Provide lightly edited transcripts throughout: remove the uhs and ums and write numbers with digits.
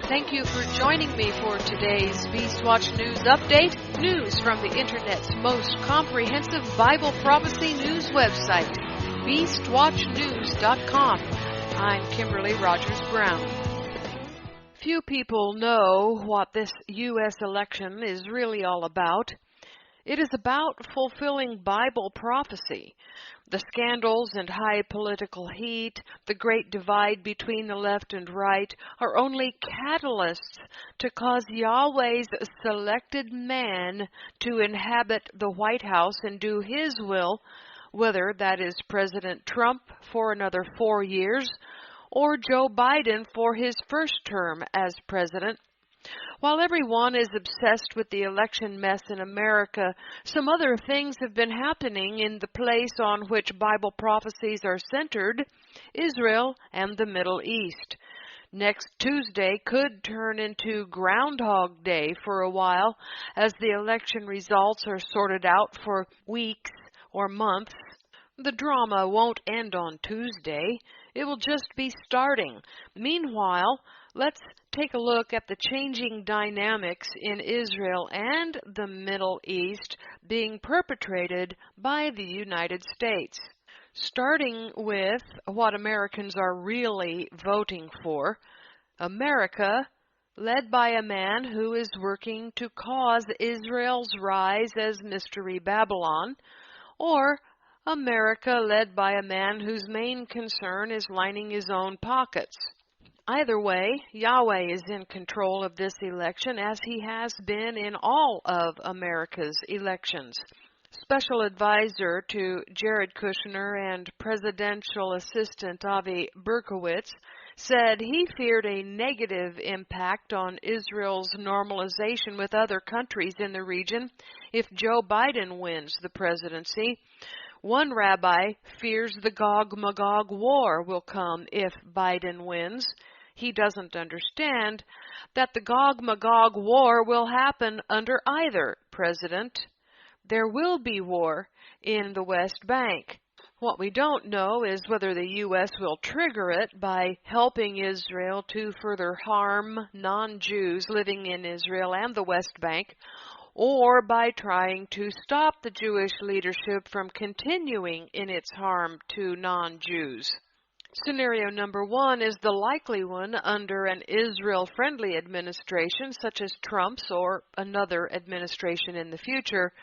Thank you for joining me for today's Beast Watch News Update. News from the Internet's most comprehensive Bible prophecy news website, BeastWatchNews.com. I'm Kimberly Rogers Brown. Few people know what this U.S. election is really all about. It is about fulfilling Bible prophecy. The scandals and high political heat, the great divide between the left and right, are only catalysts to cause Yahweh's selected man to inhabit the White House and do His will, whether that is President Trump for another 4 years or Joe Biden for his first term as president. While everyone is obsessed with the election mess in America, some other things have been happening in the place on which Bible prophecies are centered, Israel and the Middle East. Next Tuesday could turn into Groundhog Day for a while as the election results are sorted out for weeks or months. The drama won't end on Tuesday. It will just be starting. Meanwhile, let's take a look at the changing dynamics in Israel and the Middle East being perpetrated by the United States. Starting with what Americans are really voting for, America, led by a man who is working to cause Israel's rise as Mystery Babylon, or America led by a man whose main concern is lining his own pockets. Either way, Yahweh is in control of this election as He has been in all of America's elections. Special advisor to Jared Kushner and presidential assistant Avi Berkowitz said he feared a negative impact on Israel's normalization with other countries in the region if Joe Biden wins the presidency. One rabbi fears the Gog-Magog war will come if Biden wins. He doesn't understand that the Gog-Magog war will happen under either president. There will be war in the West Bank. What we don't know is whether the U.S. will trigger it by helping Israel to further harm non-Jews living in Israel and the West Bank, or by trying to stop the Jewish leadership from continuing in its harm to non-Jews. Scenario number 1 is the likely one under an Israel-friendly administration, such as Trump's or another administration in the future.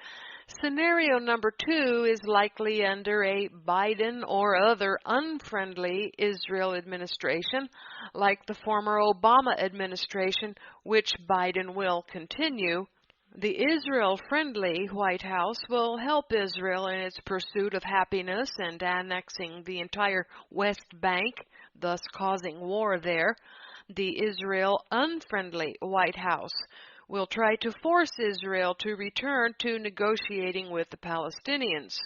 Scenario number 2 is likely under a Biden or other unfriendly Israel administration, like the former Obama administration, which Biden will continue. The Israel-friendly White House will help Israel in its pursuit of happiness and annexing the entire West Bank, thus causing war there. The Israel-unfriendly White House will try to force Israel to return to negotiating with the Palestinians.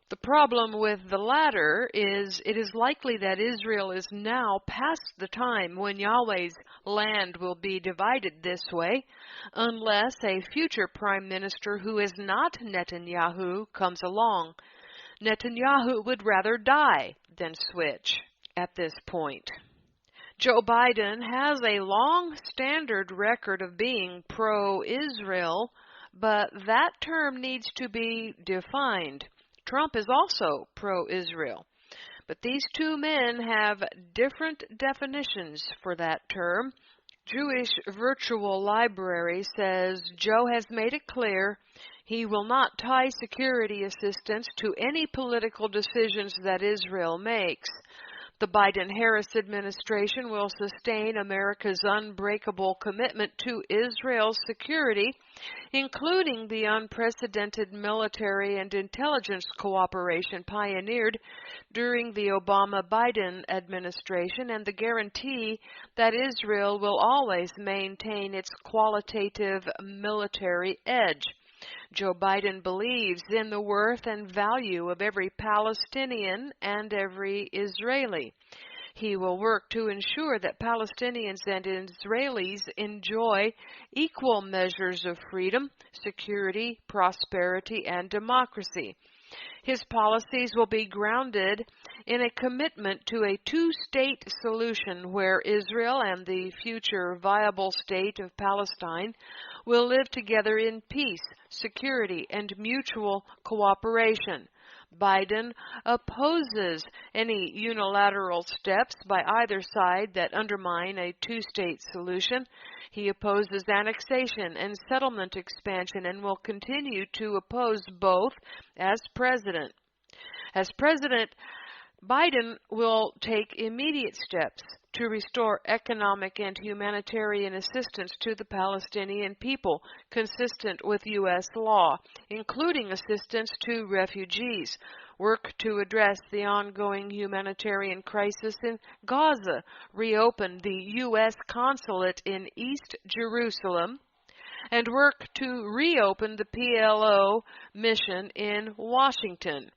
The problem with the latter is it is likely that Israel is now past the time when Yahweh's land will be divided this way, unless a future prime minister who is not Netanyahu comes along. Netanyahu would rather die than switch at this point. Joe Biden has a long standard record of being pro-Israel, but that term needs to be defined. Trump is also pro-Israel, but these two men have different definitions for that term. Jewish Virtual Library says Joe has made it clear he will not tie security assistance to any political decisions that Israel makes. The Biden-Harris administration will sustain America's unbreakable commitment to Israel's security, including the unprecedented military and intelligence cooperation pioneered during the Obama-Biden administration, and the guarantee that Israel will always maintain its qualitative military edge. Joe Biden believes in the worth and value of every Palestinian and every Israeli. He will work to ensure that Palestinians and Israelis enjoy equal measures of freedom, security, prosperity, and democracy. His policies will be grounded in a commitment to a two-state solution where Israel and the future viable state of Palestine will live together in peace, security, and mutual cooperation. Biden opposes any unilateral steps by either side that undermine a two-state solution. He opposes annexation and settlement expansion and will continue to oppose both as president. As president, Biden will take immediate steps to restore economic and humanitarian assistance to the Palestinian people, consistent with U.S. law, including assistance to refugees, work to address the ongoing humanitarian crisis in Gaza, reopen the U.S. consulate in East Jerusalem, and work to reopen the PLO mission in Washington.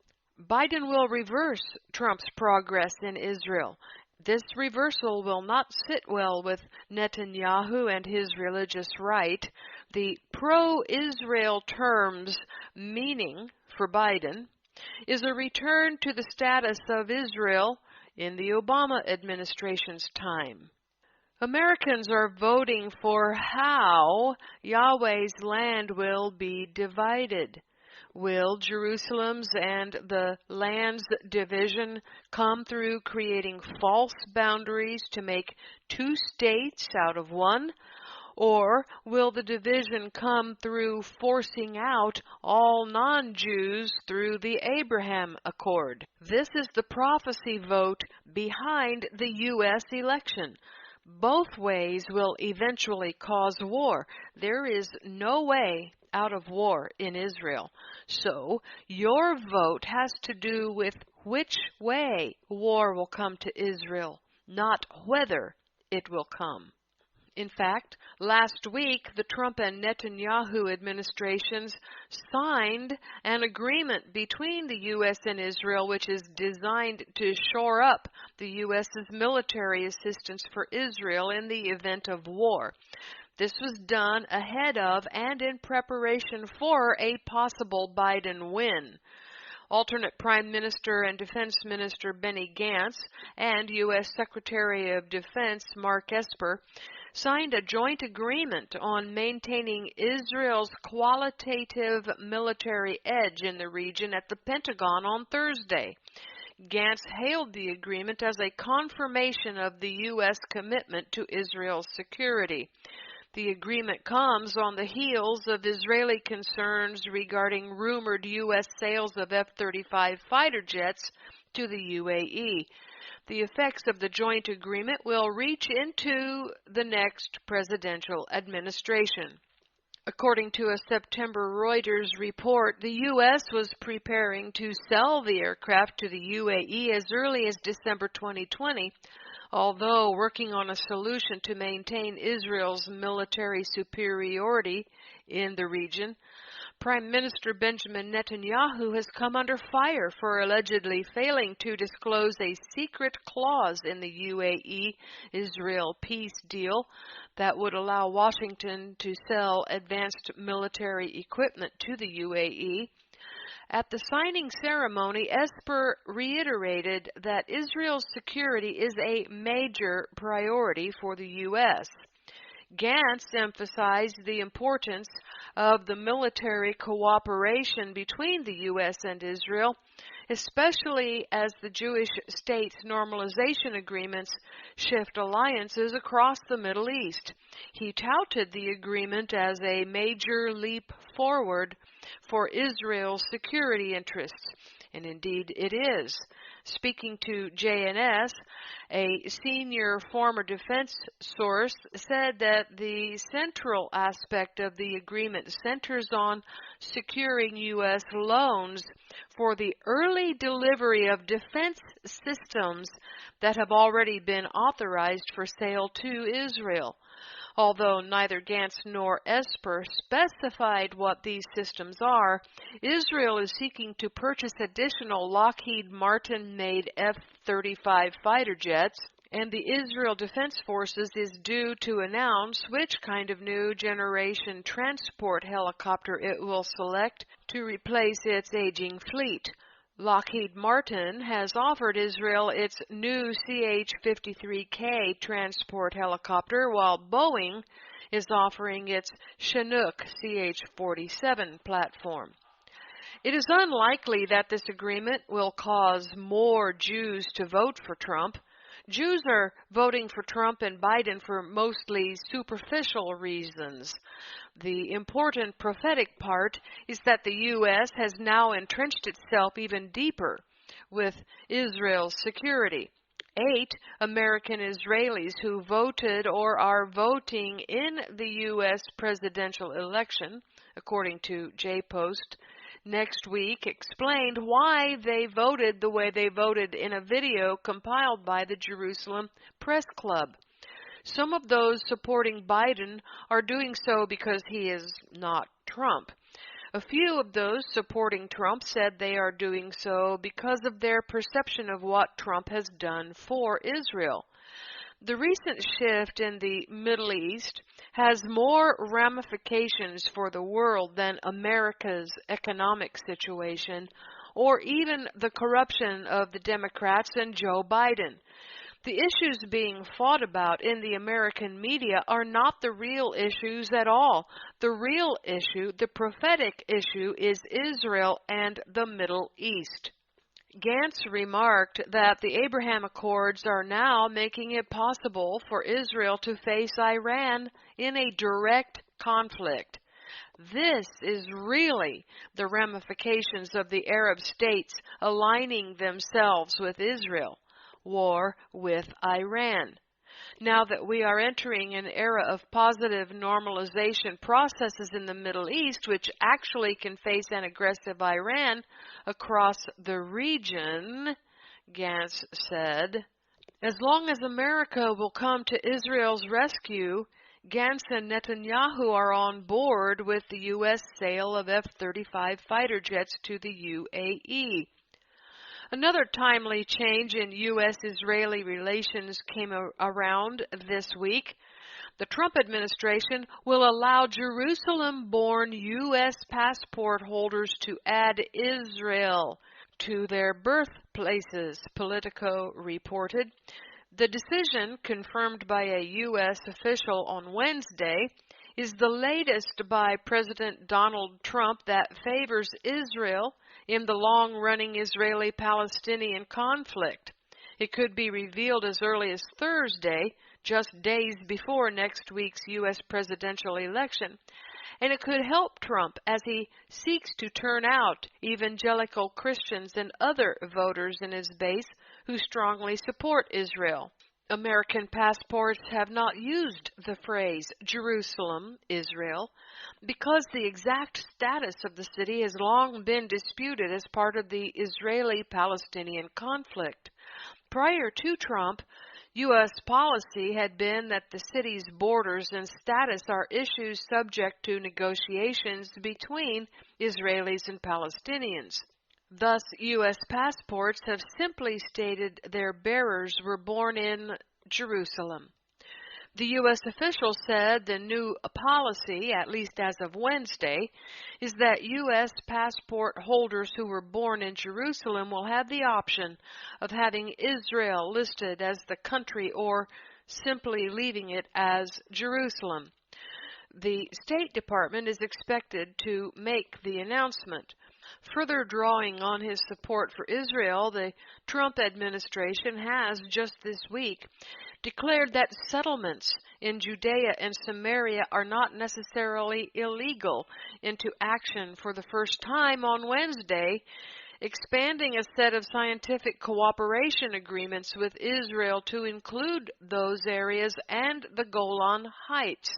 Biden will reverse Trump's progress in Israel. This reversal will not sit well with Netanyahu and his religious right. The pro-Israel term's meaning for Biden is a return to the status of Israel in the Obama administration's time. Americans are voting for how Yahweh's land will be divided. Will Jerusalem's and the land's division come through creating false boundaries to make two states out of one? Or will the division come through forcing out all non-Jews through the Abraham Accord? This is the prophecy vote behind the U.S. election. Both ways will eventually cause war. There is no way out of war in Israel. So your vote has to do with which way war will come to Israel, not whether it will come. In fact, last week, the Trump and Netanyahu administrations signed an agreement between the U.S. and Israel which is designed to shore up the U.S.'s military assistance for Israel in the event of war. This was done ahead of and in preparation for a possible Biden win. Alternate Prime Minister and Defense Minister Benny Gantz and U.S. Secretary of Defense Mark Esper signed a joint agreement on maintaining Israel's qualitative military edge in the region at the Pentagon on Thursday. Gantz hailed the agreement as a confirmation of the U.S. commitment to Israel's security. The agreement comes on the heels of Israeli concerns regarding rumored U.S. sales of F-35 fighter jets to the UAE. The effects of the joint agreement will reach into the next presidential administration. According to a September Reuters report, the U.S. was preparing to sell the aircraft to the UAE as early as December 2020, although working on a solution to maintain Israel's military superiority in the region. Prime Minister Benjamin Netanyahu has come under fire for allegedly failing to disclose a secret clause in the UAE-Israel peace deal that would allow Washington to sell advanced military equipment to the UAE. At the signing ceremony, Esper reiterated that Israel's security is a major priority for the U.S. Gantz emphasized the importance of the military cooperation between the U.S. and Israel, especially as the Jewish states' normalization agreements shift alliances across the Middle East. He touted the agreement as a major leap forward for Israel's security interests, and indeed it is. Speaking to JNS, a senior former defense source said that the central aspect of the agreement centers on securing U.S. loans for the early delivery of defense systems that have already been authorized for sale to Israel. Although neither Gantz nor Esper specified what these systems are, Israel is seeking to purchase additional Lockheed Martin-made F-35 fighter jets and the Israel Defense Forces is due to announce which kind of new generation transport helicopter it will select to replace its aging fleet. Lockheed Martin has offered Israel its new CH-53K transport helicopter, while Boeing is offering its Chinook CH-47 platform. It is unlikely that this agreement will cause more Jews to vote for Trump. Jews are voting for Trump and Biden for mostly superficial reasons. The important prophetic part is that the U.S. has now entrenched itself even deeper with Israel's security. 8 American Israelis who voted or are voting in the U.S. presidential election, according to J-Post, next week explained why they voted the way they voted in a video compiled by the Jerusalem Press Club. Some of those supporting Biden are doing so because he is not Trump. A few of those supporting Trump said they are doing so because of their perception of what Trump has done for Israel. The recent shift in the Middle East has more ramifications for the world than America's economic situation or even the corruption of the Democrats and Joe Biden. The issues being fought about in the American media are not the real issues at all. The real issue, the prophetic issue, is Israel and the Middle East. Gantz remarked that the Abraham Accords are now making it possible for Israel to face Iran in a direct conflict. This is really the ramifications of the Arab states aligning themselves with Israel. War with Iran. Now that we are entering an era of positive normalization processes in the Middle East, which actually can face an aggressive Iran across the region, Gantz said, as long as America will come to Israel's rescue, Gantz and Netanyahu are on board with the U.S. sale of F-35 fighter jets to the UAE. Another timely change in U.S.-Israeli relations came around this week. The Trump administration will allow Jerusalem-born U.S. passport holders to add Israel to their birthplaces, Politico reported. The decision, confirmed by a U.S. official on Wednesday, is the latest by President Donald Trump that favors Israel in the long-running Israeli-Palestinian conflict. It could be revealed as early as Thursday, just days before next week's U.S. presidential election, and it could help Trump as he seeks to turn out evangelical Christians and other voters in his base who strongly support Israel. American passports have not used the phrase Jerusalem, Israel, because the exact status of the city has long been disputed as part of the Israeli-Palestinian conflict. Prior to Trump, U.S. policy had been that the city's borders and status are issues subject to negotiations between Israelis and Palestinians. Thus, U.S. passports have simply stated their bearers were born in Jerusalem. The U.S. official said the new policy, at least as of Wednesday, is that U.S. passport holders who were born in Jerusalem will have the option of having Israel listed as the country or simply leaving it as Jerusalem. The State Department is expected to make the announcement. Further drawing on his support for Israel, the Trump administration has just this week declared that settlements in Judea and Samaria are not necessarily illegal into action for the first time on Wednesday, expanding a set of scientific cooperation agreements with Israel to include those areas and the Golan Heights.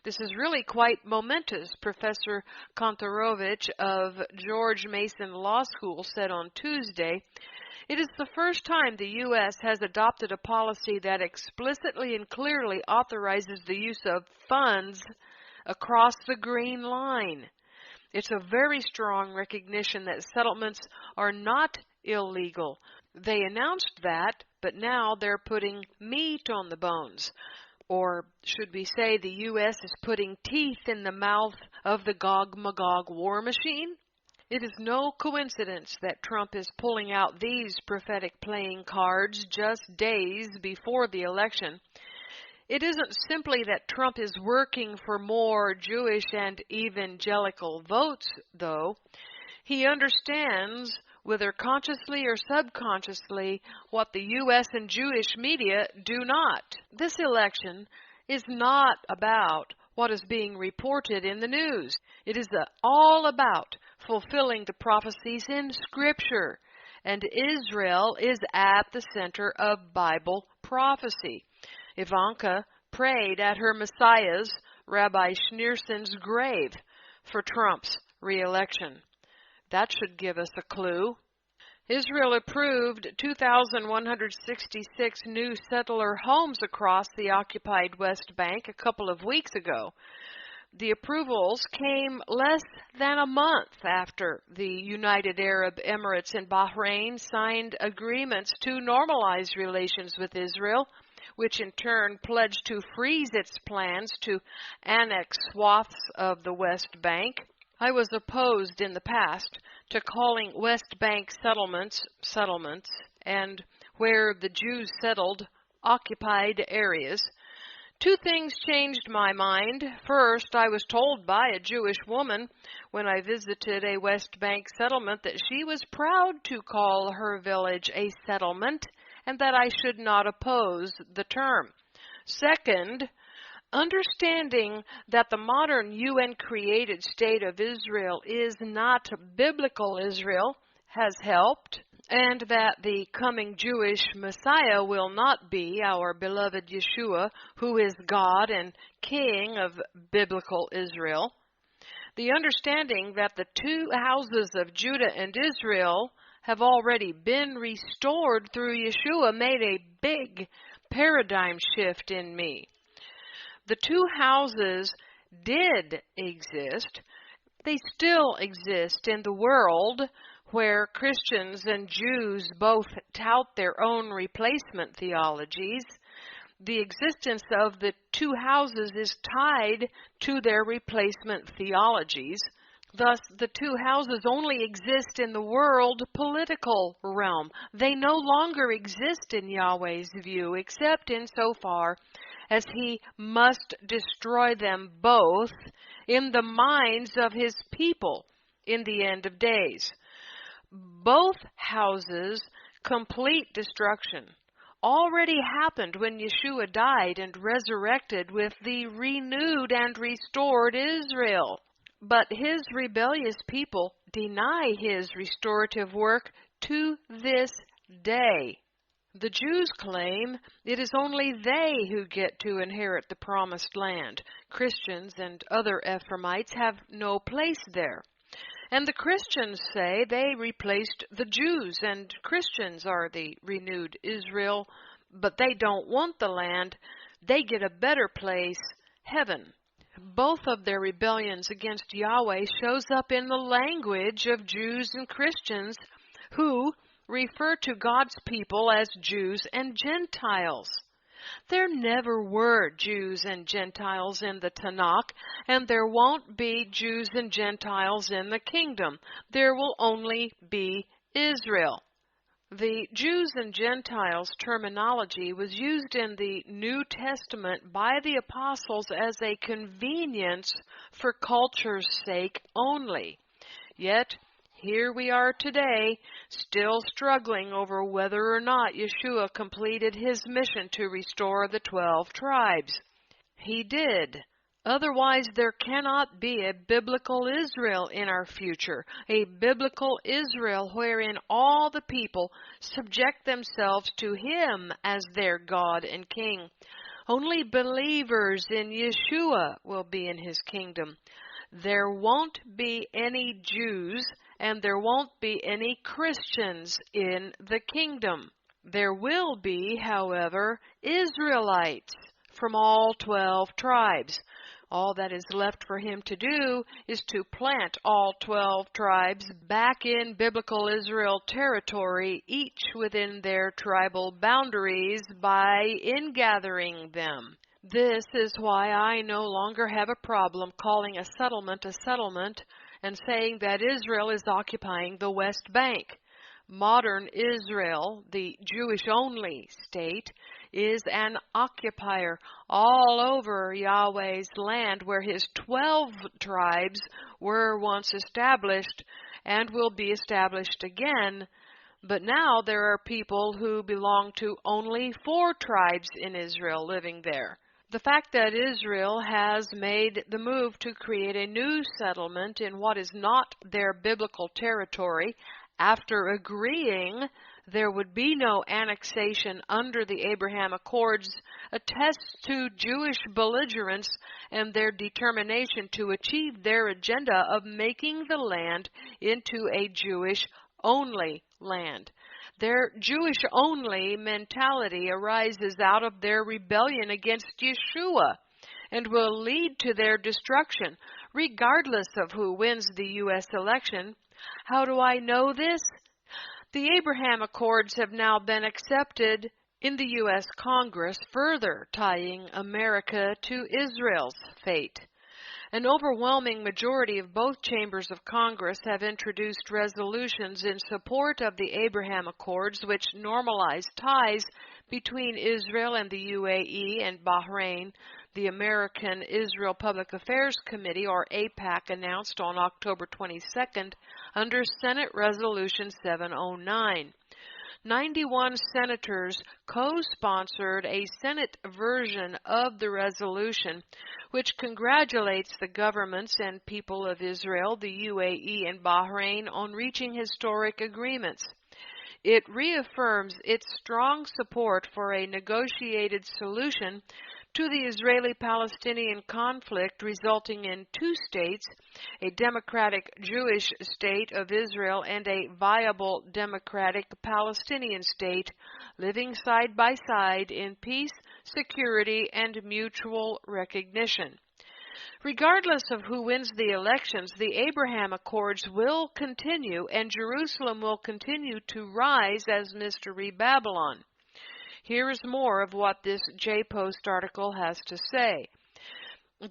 This is really quite momentous, Professor Kontorovich of George Mason Law School said on Tuesday. It is the first time the U.S. has adopted a policy that explicitly and clearly authorizes the use of funds across the Green Line. It's a very strong recognition that settlements are not illegal. They announced that, but now they're putting meat on the bones. Or should we say the U.S. is putting teeth in the mouth of the Gog-Magog war machine? It is no coincidence that Trump is pulling out these prophetic playing cards just days before the election. It isn't simply that Trump is working for more Jewish and evangelical votes, though. He understands, whether consciously or subconsciously, what the U.S. and Jewish media do not. This election is not about what is being reported in the news. It is all about fulfilling the prophecies in Scripture, and Israel is at the center of Bible prophecy. Ivanka prayed at her Messiah's, Rabbi Schneerson's grave for Trump's re-election. That should give us a clue. Israel approved 2,166 new settler homes across the occupied West Bank a couple of weeks ago. The approvals came less than a month after the United Arab Emirates and Bahrain signed agreements to normalize relations with Israel, which in turn pledged to freeze its plans to annex swaths of the West Bank. I was opposed in the past to calling West Bank settlements, and where the Jews settled, occupied areas. Two things changed my mind. First, I was told by a Jewish woman when I visited a West Bank settlement that she was proud to call her village a settlement and that I should not oppose the term. Second, understanding that the modern UN-created state of Israel is not biblical Israel has helped, and that the coming Jewish Messiah will not be our beloved Yeshua, who is God and King of biblical Israel. The understanding that the two houses of Judah and Israel have already been restored through Yeshua made a big paradigm shift in me. The two houses did exist. They still exist in the world where Christians and Jews both tout their own replacement theologies. The existence of the two houses is tied to their replacement theologies. Thus, the two houses only exist in the world political realm. They no longer exist in Yahweh's view, except insofar as he must destroy them both in the minds of his people in the end of days. Both houses' complete destruction already happened when Yeshua died and resurrected with the renewed and restored Israel. But his rebellious people deny his restorative work to this day. The Jews claim it is only they who get to inherit the promised land. Christians and other Ephraimites have no place there. And the Christians say they replaced the Jews, and Christians are the renewed Israel, but they don't want the land. They get a better place, heaven. Both of their rebellions against Yahweh shows up in the language of Jews and Christians who refer to God's people as Jews and Gentiles. There never were Jews and Gentiles in the Tanakh, and there won't be Jews and Gentiles in the kingdom. There will only be Israel. The Jews and Gentiles terminology was used in the New Testament by the apostles as a convenience for culture's sake only. Yet, here we are today, still struggling over whether or not Yeshua completed his mission to restore the 12 tribes. He did. Otherwise, there cannot be a biblical Israel in our future, a biblical Israel wherein all the people subject themselves to him as their God and King. Only believers in Yeshua will be in his kingdom. There won't be any Jews and there won't be any Christians in the kingdom. There will be, however, Israelites from all 12 tribes. All that is left for him to do is to plant all 12 tribes back in biblical Israel territory, each within their tribal boundaries, by ingathering them. This is why I no longer have a problem calling a settlement and saying that Israel is occupying the West Bank. Modern Israel, the Jewish-only state, is an occupier all over Yahweh's land where his 12 tribes were once established and will be established again. But now there are people who belong to only 4 tribes in Israel living there. The fact that Israel has made the move to create a new settlement in what is not their biblical territory, after agreeing there would be no annexation under the Abraham Accords, attests to Jewish belligerence and their determination to achieve their agenda of making the land into a Jewish-only land. Their Jewish-only mentality arises out of their rebellion against Yeshua and will lead to their destruction, regardless of who wins the U.S. election. How do I know this? The Abraham Accords have now been accepted in the U.S. Congress, further tying America to Israel's fate. An overwhelming majority of both chambers of Congress have introduced resolutions in support of the Abraham Accords, which normalize ties between Israel and the UAE and Bahrain. The American Israel Public Affairs Committee, or AIPAC, announced on October 22nd under Senate Resolution 709. 91 senators co-sponsored a Senate version of the resolution, which congratulates the governments and people of Israel, the UAE, and Bahrain on reaching historic agreements. It reaffirms its strong support for a negotiated solution to the Israeli-Palestinian conflict resulting in 2 states, a democratic Jewish state of Israel and a viable democratic Palestinian state, living side by side in peace, security, and mutual recognition. Regardless of who wins the elections, the Abraham Accords will continue, and Jerusalem will continue to rise as Mystery Babylon. Here is more of what this J-Post article has to say.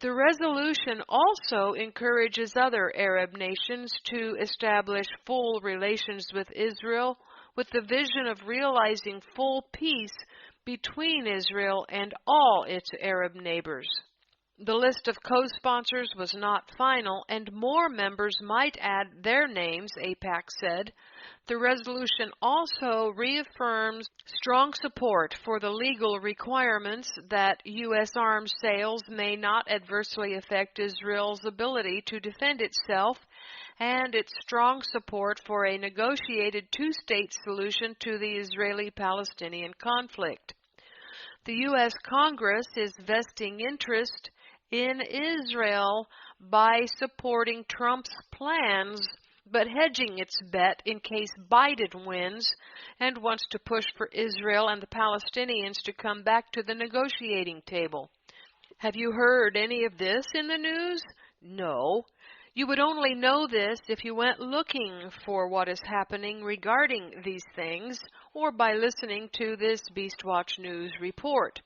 The resolution also encourages other Arab nations to establish full relations with Israel with the vision of realizing full peace between Israel and all its Arab neighbors. The list of co-sponsors was not final, and more members might add their names, AIPAC said. The resolution also reaffirms strong support for the legal requirements that U.S. arms sales may not adversely affect Israel's ability to defend itself, and its strong support for a negotiated 2-state solution to the Israeli-Palestinian conflict. The U.S. Congress is vesting interest in Israel by supporting Trump's plans, but hedging its bet in case Biden wins, and wants to push for Israel and the Palestinians to come back to the negotiating table. Have you heard any of this in the news? No. You would only know this if you went looking for what is happening regarding these things, or by listening to this Beastwatch News report.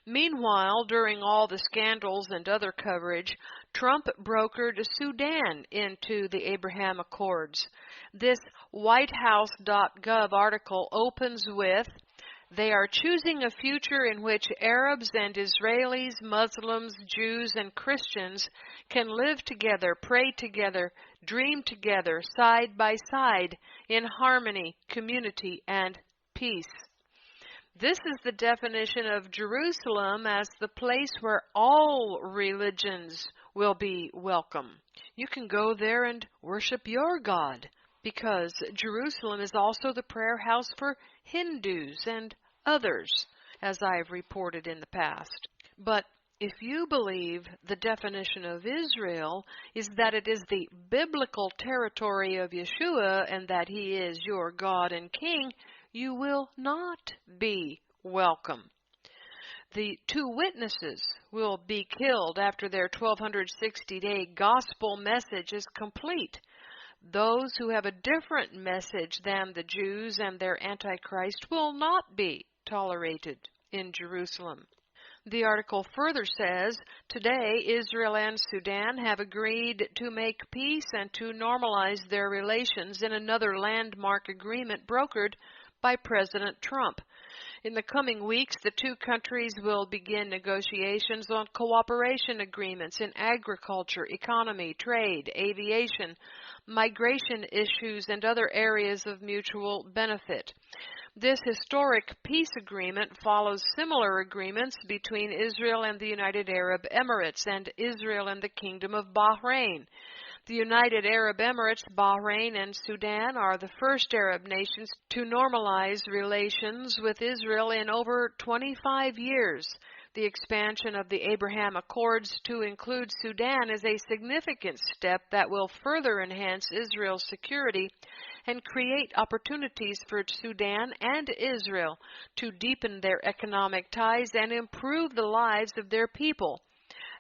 Meanwhile, during all the scandals and other coverage, Trump brokered Sudan into the Abraham Accords. This WhiteHouse.gov article opens with, "They are choosing a future in which Arabs and Israelis, Muslims, Jews, and Christians can live together, pray together, dream together, side by side, in harmony, community, and peace." This is the definition of Jerusalem as the place where all religions will be welcome. You can go there and worship your God, because Jerusalem is also the prayer house for Hindus and others, as I have reported in the past. But if you believe the definition of Israel is that it is the biblical territory of Yeshua and that he is your God and King, you will not be welcome. The two witnesses will be killed after their 1260-day gospel message is complete. Those who have a different message than the Jews and their Antichrist will not be tolerated in Jerusalem. The article further says, today Israel and Sudan have agreed to make peace and to normalize their relations in another landmark agreement brokered by President Trump. In the coming weeks, the two countries will begin negotiations on cooperation agreements in agriculture, economy, trade, aviation, migration issues, and other areas of mutual benefit. This historic peace agreement follows similar agreements between Israel and the United Arab Emirates and Israel and the Kingdom of Bahrain. The United Arab Emirates, Bahrain, and Sudan are the first Arab nations to normalize relations with Israel in over 25 years. The expansion of the Abraham Accords to include Sudan is a significant step that will further enhance Israel's security and create opportunities for Sudan and Israel to deepen their economic ties and improve the lives of their people.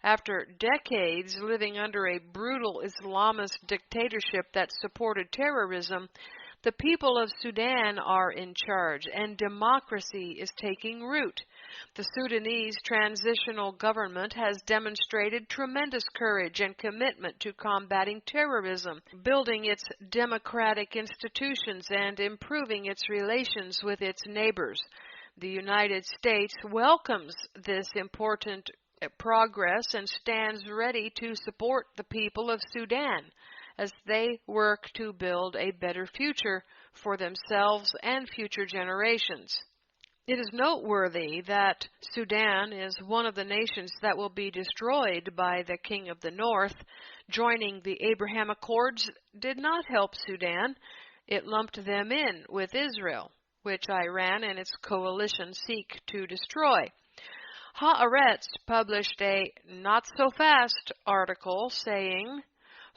After decades living under a brutal Islamist dictatorship that supported terrorism, the people of Sudan are in charge, and democracy is taking root. The Sudanese transitional government has demonstrated tremendous courage and commitment to combating terrorism, building its democratic institutions, and improving its relations with its neighbors. The United States welcomes this important progress and stands ready to support the people of Sudan as they work to build a better future for themselves and future generations. It is noteworthy that Sudan is one of the nations that will be destroyed by the King of the North. Joining the Abraham Accords did not help Sudan. It lumped them in with Israel, which Iran and its coalition seek to destroy. Haaretz published a not-so-fast article saying,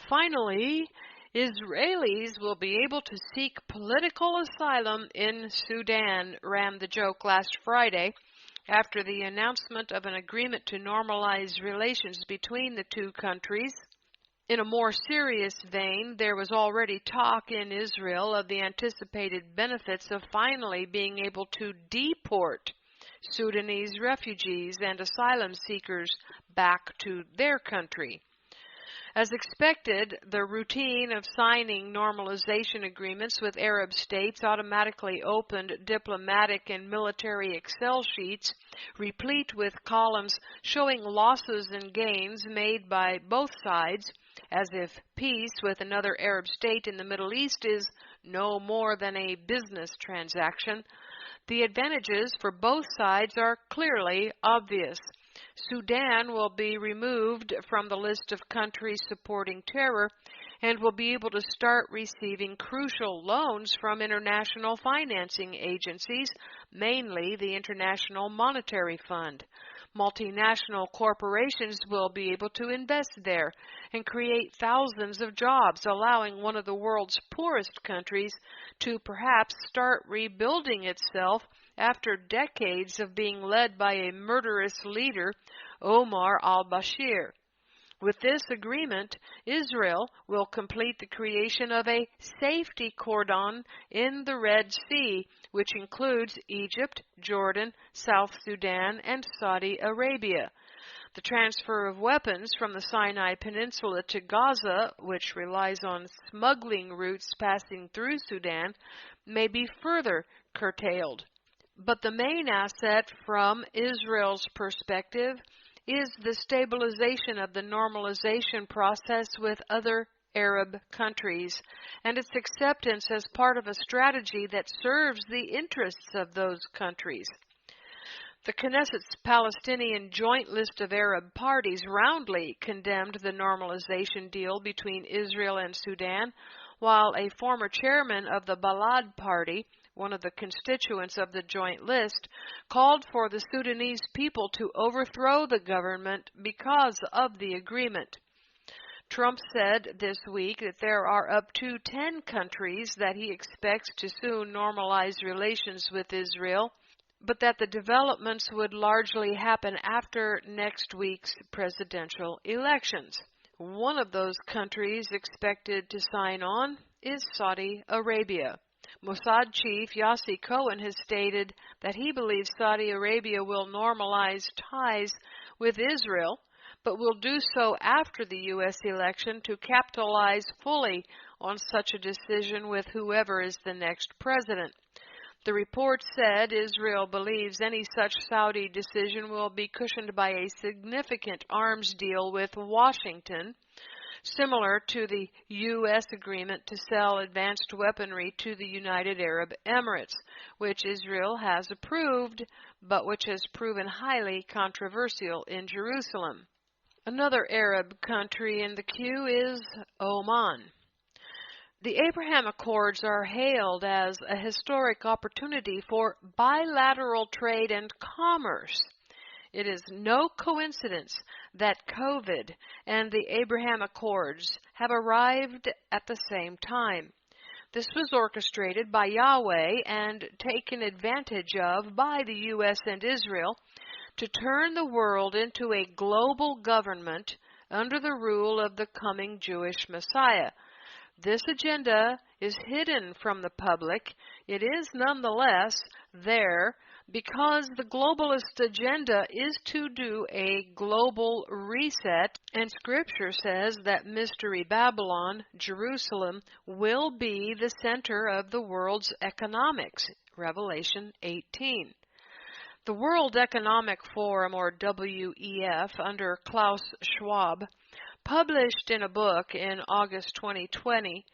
finally, Israelis will be able to seek political asylum in Sudan, ran the joke last Friday, after the announcement of an agreement to normalize relations between the two countries. In a more serious vein, there was already talk in Israel of the anticipated benefits of finally being able to deport Sudanese refugees and asylum seekers back to their country. As expected, the routine of signing normalization agreements with Arab states automatically opened diplomatic and military Excel sheets, replete with columns showing losses and gains made by both sides, as if peace with another Arab state in the Middle East is no more than a business transaction. The advantages for both sides are clearly obvious. Sudan will be removed from the list of countries supporting terror and will be able to start receiving crucial loans from international financing agencies, mainly the International Monetary Fund. Multinational corporations will be able to invest there and create thousands of jobs, allowing one of the world's poorest countries to perhaps start rebuilding itself after decades of being led by a murderous leader, Omar al-Bashir. With this agreement, Israel will complete the creation of a safety cordon in the Red Sea, which includes Egypt, Jordan, South Sudan, and Saudi Arabia. The transfer of weapons from the Sinai Peninsula to Gaza, which relies on smuggling routes passing through Sudan, may be further curtailed. But the main asset from Israel's perspective is the stabilization of the normalization process with other Arab countries and its acceptance as part of a strategy that serves the interests of those countries. The Knesset's Palestinian Joint List of Arab Parties roundly condemned the normalization deal between Israel and Sudan, while a former chairman of the Balad Party, one of the constituents of the Joint List, called for the Sudanese people to overthrow the government because of the agreement. Trump said this week that there are up to 10 countries that he expects to soon normalize relations with Israel, but that the developments would largely happen after next week's presidential elections. One of those countries expected to sign on is Saudi Arabia. Mossad chief Yossi Cohen has stated that he believes Saudi Arabia will normalize ties with Israel, but will do so after the U.S. election to capitalize fully on such a decision with whoever is the next president. The report said Israel believes any such Saudi decision will be cushioned by a significant arms deal with Washington, similar to the U.S. agreement to sell advanced weaponry to the United Arab Emirates, which Israel has approved, but which has proven highly controversial in Jerusalem. Another Arab country in the queue is Oman. The Abraham Accords are hailed as a historic opportunity for bilateral trade and commerce. It is no coincidence that COVID and the Abraham Accords have arrived at the same time. This was orchestrated by Yahweh and taken advantage of by the U.S. and Israel to turn the world into a global government under the rule of the coming Jewish Messiah. This agenda is hidden from the public. It is nonetheless there because the globalist agenda is to do a global reset, and Scripture says that Mystery Babylon, Jerusalem, will be the center of the world's economics, Revelation 18. The World Economic Forum, or WEF, under Klaus Schwab, published in a book in August 2020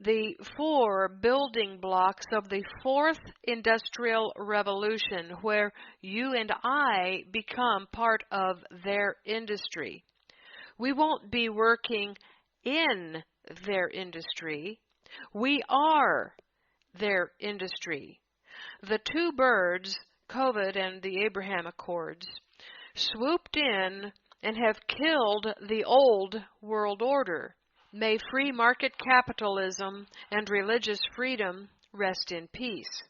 the 4 building blocks of the 4th Industrial Revolution, where you and I become part of their industry. We won't be working in their industry. We are their industry. The two birds, COVID and the Abraham Accords, swooped in and have killed the old world order. May free market capitalism and religious freedom rest in peace.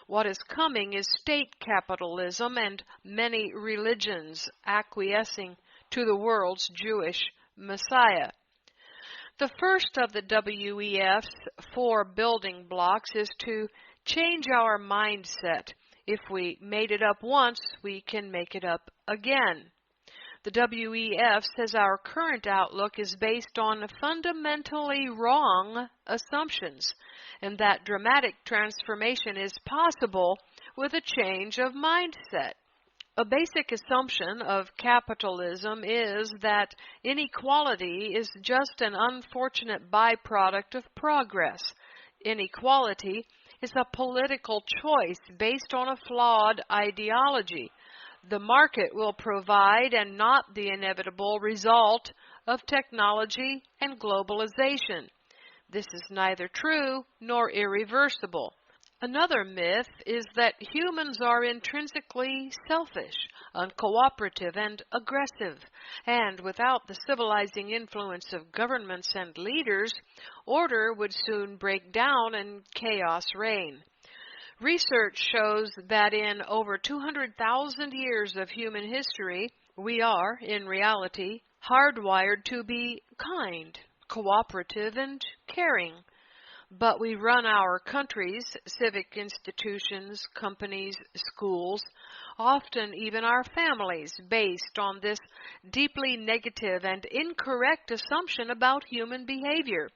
What is coming is state capitalism and many religions acquiescing to the world's Jewish Messiah. The first of the WEF's 4 building blocks is to change our mindset. If we made it up once, we can make it up again. The WEF says our current outlook is based on fundamentally wrong assumptions, and that dramatic transformation is possible with a change of mindset. A basic assumption of capitalism is that inequality is just an unfortunate byproduct of progress. Inequality is a political choice based on a flawed ideology. The market will provide and not the inevitable result of technology and globalization. This is neither true nor irreversible. Another myth is that humans are intrinsically selfish, uncooperative, and aggressive, and without the civilizing influence of governments and leaders, order would soon break down and chaos reign. Research shows that in over 200,000 years of human history, we are, in reality, hardwired to be kind, cooperative, and caring. But we run our countries, civic institutions, companies, schools, often even our families, based on this deeply negative and incorrect assumption about human behavior.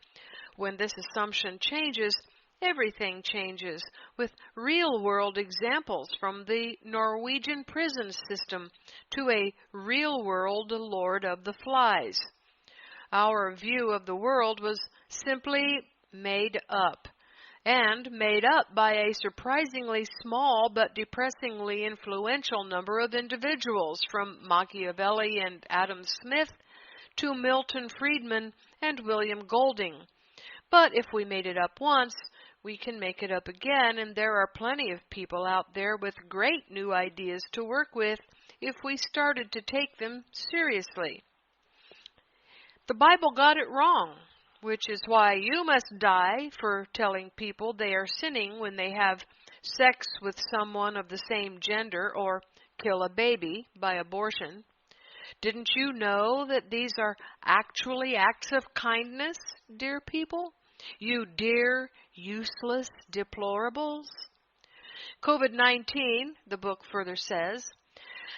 When this assumption changes, everything changes, with real-world examples from the Norwegian prison system to a real-world Lord of the Flies. Our view of the world was simply made up, and made up by a surprisingly small but depressingly influential number of individuals, from Machiavelli and Adam Smith to Milton Friedman and William Golding. But if we made it up once, we can make it up again, and there are plenty of people out there with great new ideas to work with if we started to take them seriously. The Bible got it wrong, which is why you must die for telling people they are sinning when they have sex with someone of the same gender, or kill a baby by abortion. Didn't you know that these are actually acts of kindness, dear people? You dear, useless deplorables? COVID-19, the book further says,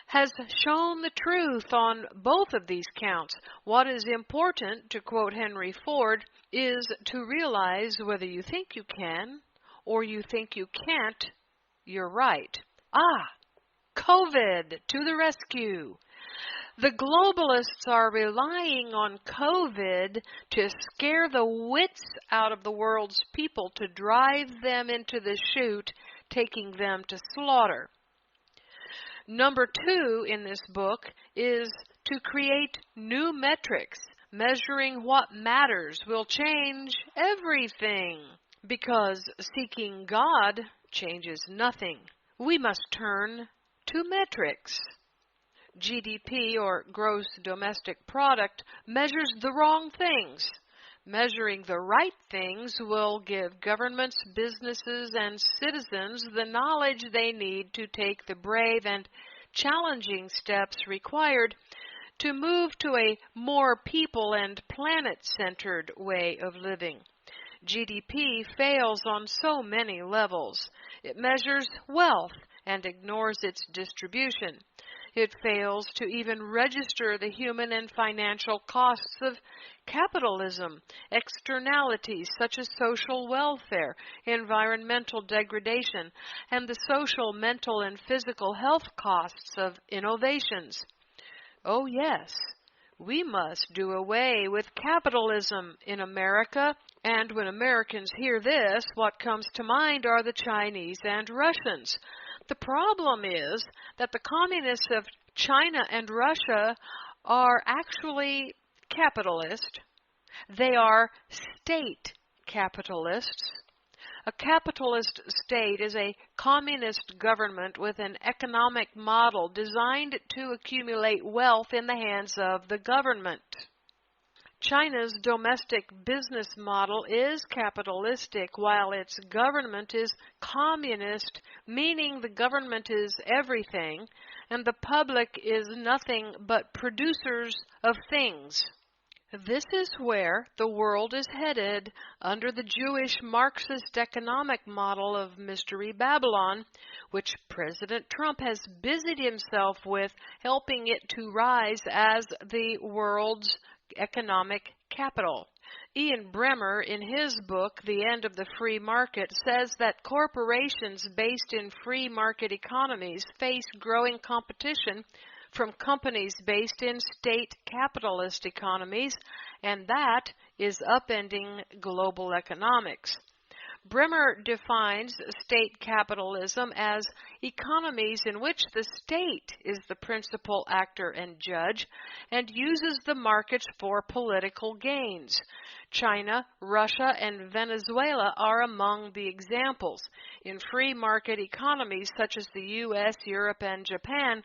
has shown the truth on both of these counts. What is important, to quote Henry Ford, is to realize whether you think you can or you think you can't, you're right. COVID to the rescue. The globalists are relying on COVID to scare the wits out of the world's people, to drive them into the chute, taking them to slaughter. Number 2 in this book is to create new metrics. Measuring what matters will change everything, because seeking God changes nothing. We must turn to metrics. GDP, or gross domestic product, measures the wrong things. Measuring the right things will give governments, businesses, and citizens the knowledge they need to take the brave and challenging steps required to move to a more people and planet-centered way of living. GDP fails on so many levels. It measures wealth and ignores its distribution. It fails to even register the human and financial costs of capitalism, externalities such as social welfare, environmental degradation, and the social, mental, and physical health costs of innovations. Oh yes, we must do away with capitalism in America, and when Americans hear this, what comes to mind are the Chinese and Russians. The problem is that the communists of China and Russia are actually capitalist. They are state capitalists. A capitalist state is a communist government with an economic model designed to accumulate wealth in the hands of the government. China's domestic business model is capitalistic, while its government is communist, meaning the government is everything, and the public is nothing but producers of things. This is where the world is headed under the Jewish Marxist economic model of Mystery Babylon, which President Trump has busied himself with helping it to rise as the world's economic capital. Ian Bremmer, in his book, The End of the Free Market, says that corporations based in free market economies face growing competition from companies based in state capitalist economies, and that is upending global economics. Bremer defines state capitalism as economies in which the state is the principal actor and judge and uses the markets for political gains. China, Russia, and Venezuela are among the examples. In free market economies such as the U.S., Europe, and Japan,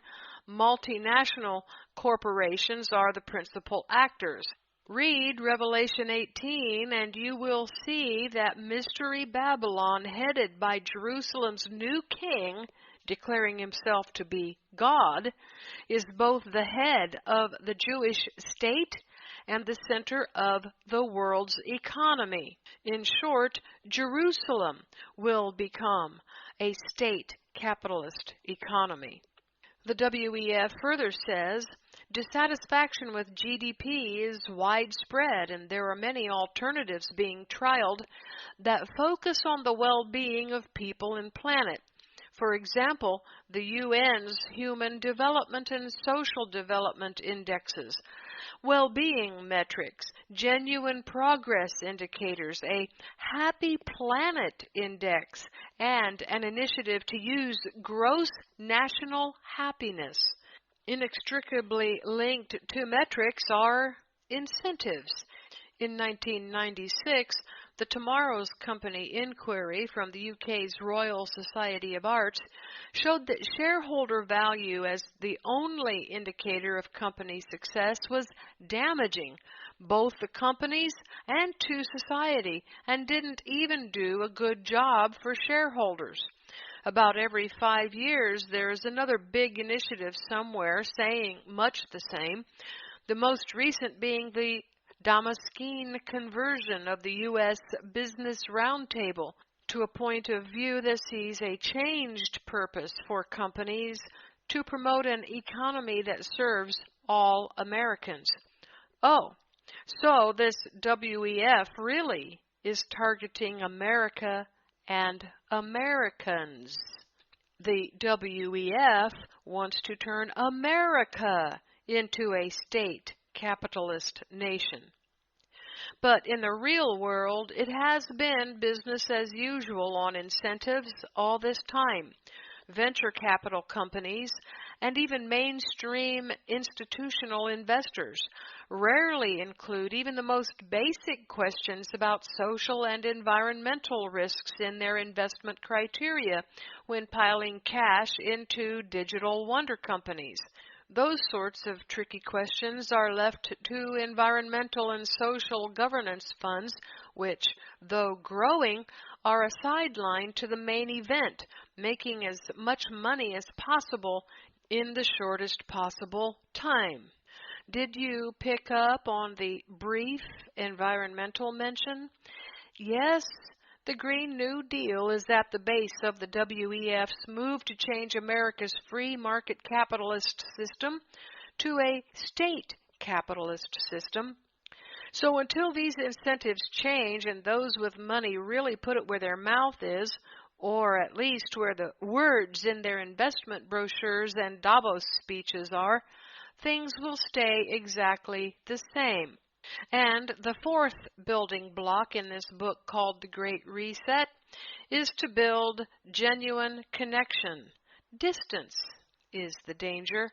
multinational corporations are the principal actors. Read Revelation 18 and you will see that Mystery Babylon, headed by Jerusalem's new king, declaring himself to be God, is both the head of the Jewish state and the center of the world's economy. In short, Jerusalem will become a state capitalist economy. The WEF further says, dissatisfaction with GDP is widespread, and there are many alternatives being trialed that focus on the well-being of people and planet. For example, the UN's Human Development and Social Development Indexes, well-being metrics, genuine progress indicators, a Happy Planet Index, and an initiative to use gross national happiness. Inextricably linked to metrics are incentives. In 1996, the Tomorrow's Company inquiry from the UK's Royal Society of Arts showed that shareholder value as the only indicator of company success was damaging both the companies and to society, and didn't even do a good job for shareholders. About every 5 years, there is another big initiative somewhere saying much the same, the most recent being the Damascene conversion of the U.S. Business Roundtable to a point of view that sees a changed purpose for companies to promote an economy that serves all Americans. Oh, so this WEF really is targeting America and Americans. The WEF wants to turn America into a state capitalist nation. But in the real world, it has been business as usual on incentives all this time. Venture capital companies and even mainstream institutional investors rarely include even the most basic questions about social and environmental risks in their investment criteria when piling cash into digital wonder companies. Those sorts of tricky questions are left to environmental and social governance funds, which, though growing, are a sideline to the main event, making as much money as possible in the shortest possible time. Did you pick up on the brief environmental mention? Yes, the Green New Deal is at the base of the WEF's move to change America's free market capitalist system to a state capitalist system. So until these incentives change and those with money really put it where their mouth is, or at least where the words in their investment brochures and Davos speeches are, things will stay exactly the same. And the fourth building block in this book called The Great Reset is to build genuine connection. Distance is the danger.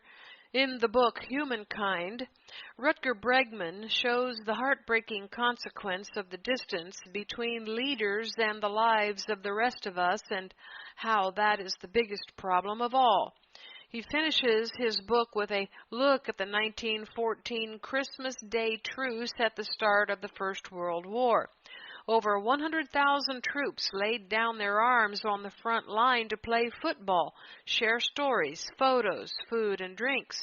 In the book Humankind, Rutger Bregman shows the heartbreaking consequence of the distance between leaders and the lives of the rest of us and how that is the biggest problem of all. He finishes his book with a look at the 1914 Christmas Day truce at the start of the First World War. Over 100,000 troops laid down their arms on the front line to play football, share stories, photos, food, and drinks.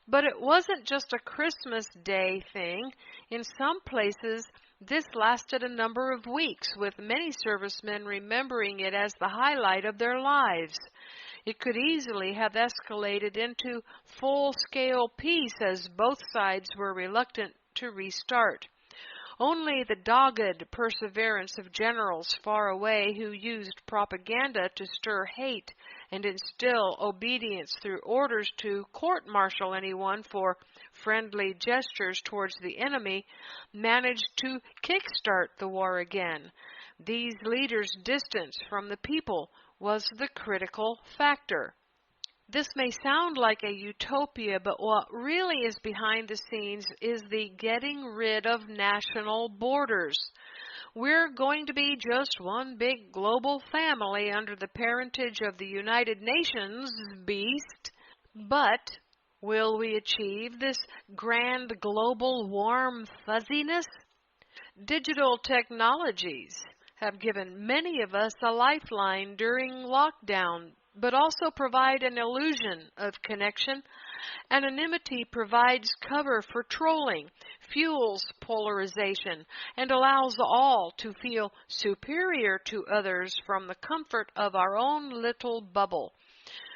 But it wasn't just a Christmas Day thing. In some places, this lasted a number of weeks, with many servicemen remembering it as the highlight of their lives. It could easily have escalated into full-scale peace as both sides were reluctant to restart. Only the dogged perseverance of generals far away who used propaganda to stir hate and instill obedience through orders to court-martial anyone for friendly gestures towards the enemy managed to kickstart the war again. These leaders' distance from the people was the critical factor. This may sound like a utopia, but what really is behind the scenes is the getting rid of national borders. We're going to be just one big global family under the parentage of the United Nations beast, but will we achieve this grand global warm fuzziness? Digital technologies have given many of us a lifeline during lockdown, but also provide an illusion of connection. Anonymity provides cover for trolling, fuels polarization, and allows all to feel superior to others from the comfort of our own little bubble.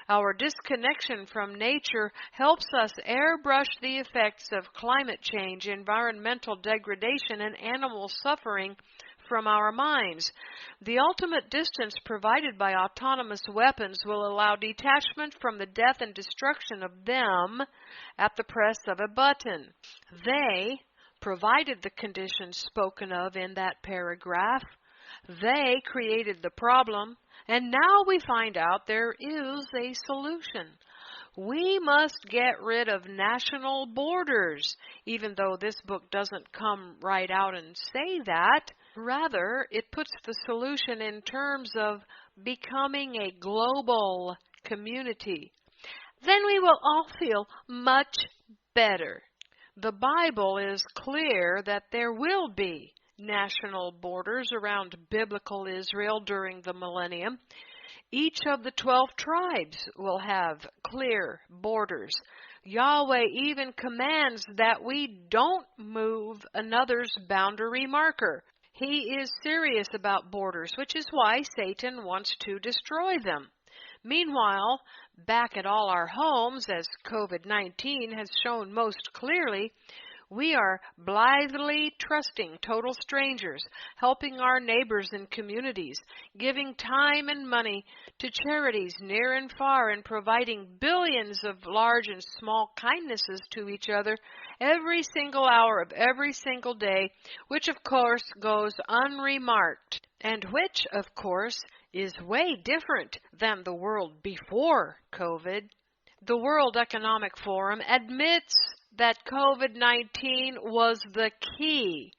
Our disconnection from nature helps us airbrush the effects of climate change, environmental degradation, and animal suffering from our minds. The ultimate distance provided by autonomous weapons will allow detachment from the death and destruction of them at the press of a button. They provided the conditions spoken of in that paragraph. They created the problem, and now we find out there is a solution. We must get rid of national borders, even though this book doesn't come right out and say that. Rather, it puts the solution in terms of becoming a global community. Then we will all feel much better. The Bible is clear that there will be national borders around biblical Israel during the millennium. Each of the 12 tribes will have clear borders. Yahweh even commands that we don't move another's boundary marker. He is serious about borders, which is why Satan wants to destroy them. Meanwhile, back at all our homes, as COVID-19 has shown most clearly, we are blithely trusting total strangers, helping our neighbors and communities, giving time and money to charities near and far, and providing billions of large and small kindnesses to each other every single hour of every single day, which of course goes unremarked, and which of course is way different than the world before COVID. The World Economic Forum admits that COVID-19 was the key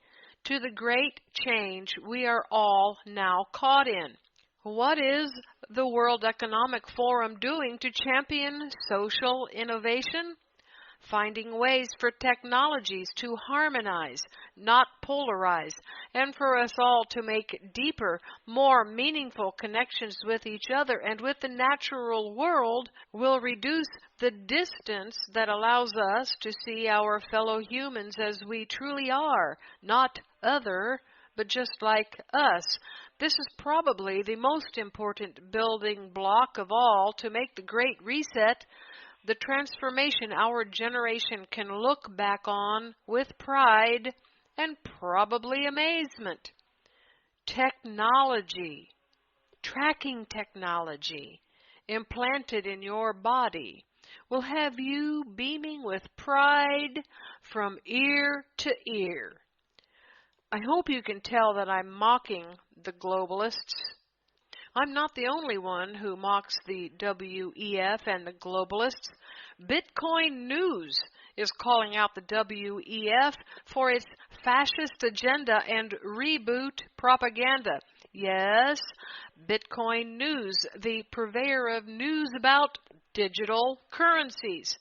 to the great change we are all now caught in. What is the World Economic Forum doing to champion social innovation? Finding ways for technologies to harmonize, not polarize, and for us all to make deeper, more meaningful connections with each other and with the natural world will reduce the distance that allows us to see our fellow humans as we truly are, not other, but just like us. This is probably the most important building block of all to make the Great Reset the transformation our generation can look back on with pride and probably amazement. Technology, tracking technology, implanted in your body will have you beaming with pride from ear to ear. I hope you can tell that I'm mocking the globalists. I'm not the only one who mocks the WEF and the globalists. Bitcoin News is calling out the WEF for its fascist agenda and reboot propaganda. Yes, Bitcoin News, the purveyor of news about digital currencies.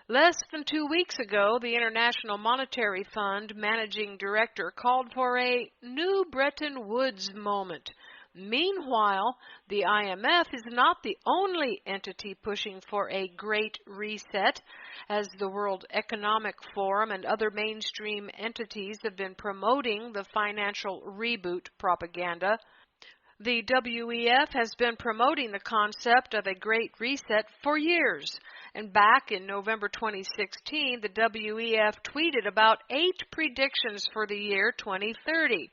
Less than 2 weeks ago, the International Monetary Fund managing director called for a new Bretton Woods moment. Meanwhile, the IMF is not the only entity pushing for a great reset, as the World Economic Forum and other mainstream entities have been promoting the financial reboot propaganda. The WEF has been promoting the concept of a great reset for years, and back in November 2016, the WEF tweeted about 8 predictions for the year 2030.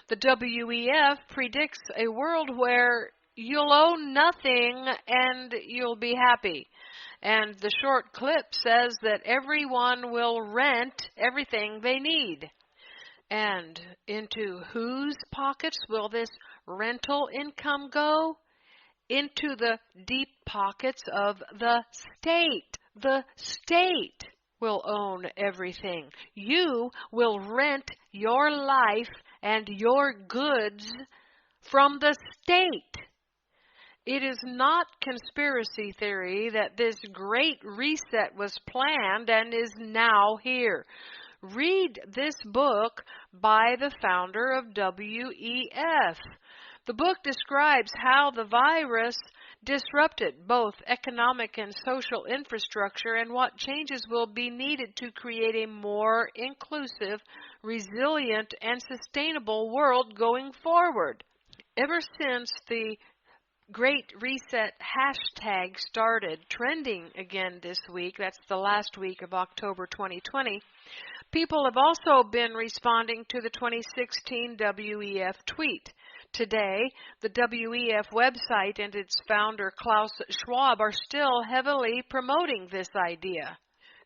The WEF predicts a world where you'll own nothing and you'll be happy. And the short clip says that everyone will rent everything they need. And into whose pockets will this rental income go? Into the deep pockets of the state. The state will own everything. You will rent your life and your goods from the state. It is not conspiracy theory that this great reset was planned and is now here. Read this book by the founder of WEF. The book describes how the virus disrupted both economic and social infrastructure and what changes will be needed to create a more inclusive, resilient, and sustainable world going forward. Ever since the Great Reset hashtag started trending again this week, that's the last week of October 2020, people have also been responding to the 2016 WEF tweet. Today, the WEF website and its founder Klaus Schwab are still heavily promoting this idea.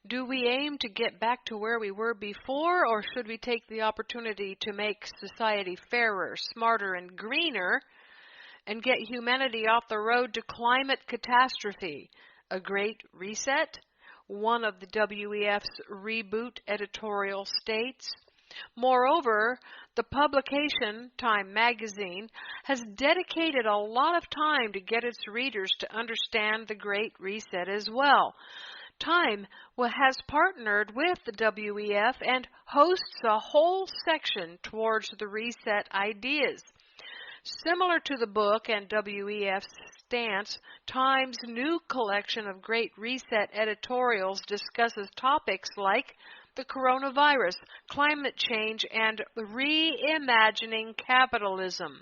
Do we aim to get back to where we were before, or should we take the opportunity to make society fairer, smarter, and greener, and get humanity off the road to climate catastrophe? A great reset? One of the WEF's reboot editorial states. Moreover, the publication, Time magazine, has dedicated a lot of time to get its readers to understand the Great Reset as well. Time has partnered with the WEF and hosts a whole section towards the reset ideas. Similar to the book and WEF's stance, Time's new collection of Great Reset editorials discusses topics like the coronavirus, climate change, and reimagining capitalism.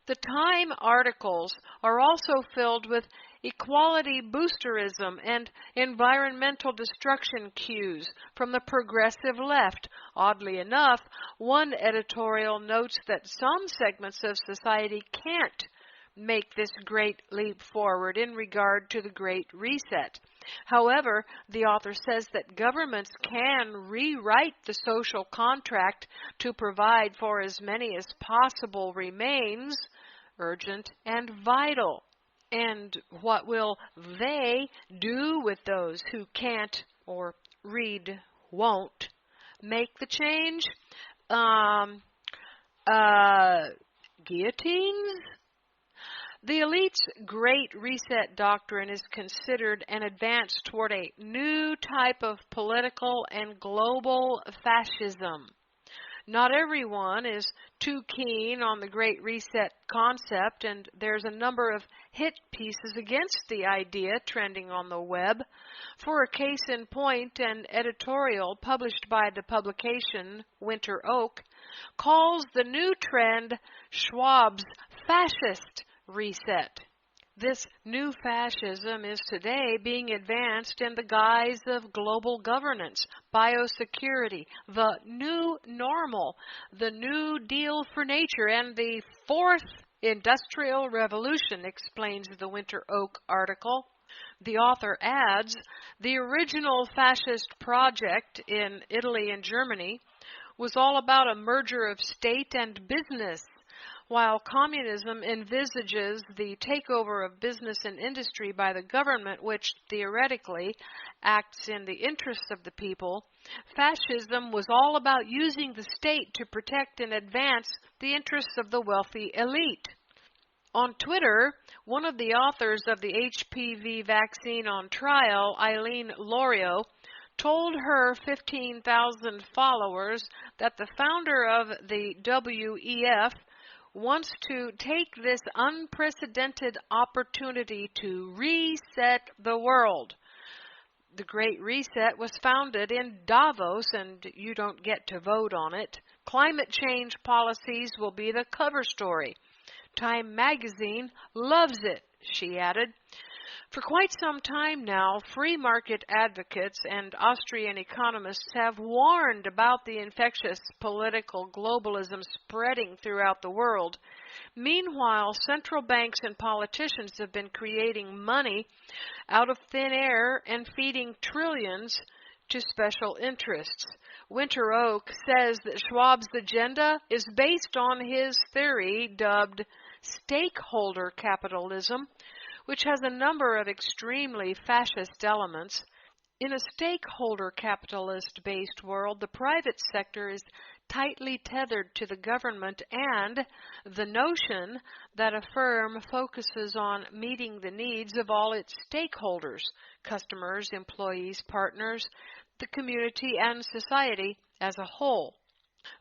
The Time articles are also filled with equality boosterism and environmental destruction cues from the progressive left. Oddly enough, one editorial notes that some segments of society can't make this great leap forward in regard to the Great Reset. However, the author says that governments can rewrite the social contract to provide for as many as possible remains urgent and vital. And what will they do with those who can't or won't make the change? Guillotines? The elite's Great Reset doctrine is considered an advance toward a new type of political and global fascism. Not everyone is too keen on the Great Reset concept, and there's a number of hit pieces against the idea trending on the web. For a case in point, an editorial published by the publication Winter Oak calls the new trend Schwab's fascist reset. This new fascism is today being advanced in the guise of global governance, biosecurity, the new normal, the New Deal for nature, and the fourth industrial revolution, explains the Winter Oak article. The author adds, the original fascist project in Italy and Germany was all about a merger of state and business, while communism envisages the takeover of business and industry by the government, which theoretically acts in the interests of the people. Fascism was all about using the state to protect and advance the interests of the wealthy elite. On Twitter, one of the authors of the HPV vaccine on trial, Eileen Lorio, told her 15,000 followers that the founder of the WEF wants to take this unprecedented opportunity to reset the world. The Great Reset was founded in Davos, and you don't get to vote on it. Climate change policies will be the cover story. Time magazine loves it, she added. For quite some time now, free market advocates and Austrian economists have warned about the infectious political globalism spreading throughout the world. Meanwhile, central banks and politicians have been creating money out of thin air and feeding trillions to special interests. Winter Oak says that Schwab's agenda is based on his theory dubbed stakeholder capitalism, which has a number of extremely fascist elements. In a stakeholder capitalist-based world, the private sector is tightly tethered to the government, and the notion that a firm focuses on meeting the needs of all its stakeholders, customers, employees, partners, the community, and society as a whole.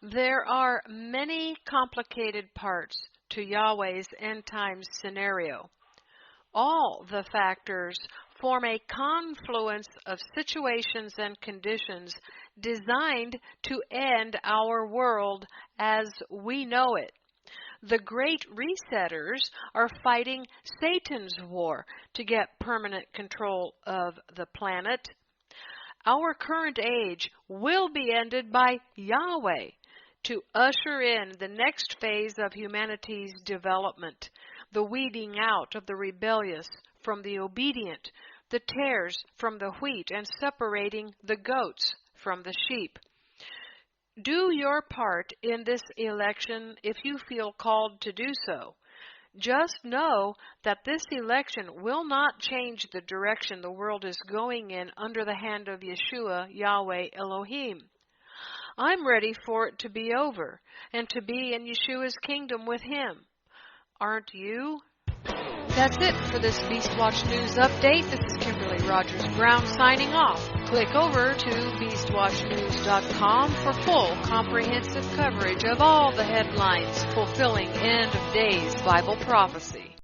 There are many complicated parts to Yahweh's end times scenario. All the factors form a confluence of situations and conditions designed to end our world as we know it. The Great Resetters are fighting Satan's war to get permanent control of the planet. Our current age will be ended by Yahweh to usher in the next phase of humanity's development, the weeding out of the rebellious from the obedient, the tares from the wheat, and separating the goats from the sheep. Do your part in this election if you feel called to do so. Just know that this election will not change the direction the world is going in under the hand of Yeshua, Yahweh Elohim. I'm ready for it to be over and to be in Yeshua's kingdom with him. Aren't you? That's it for this Beastwatch News Update. This is Kimberly Rogers Brown signing off. Click over to beastwatchnews.com for full comprehensive coverage of all the headlines fulfilling end of days Bible prophecy.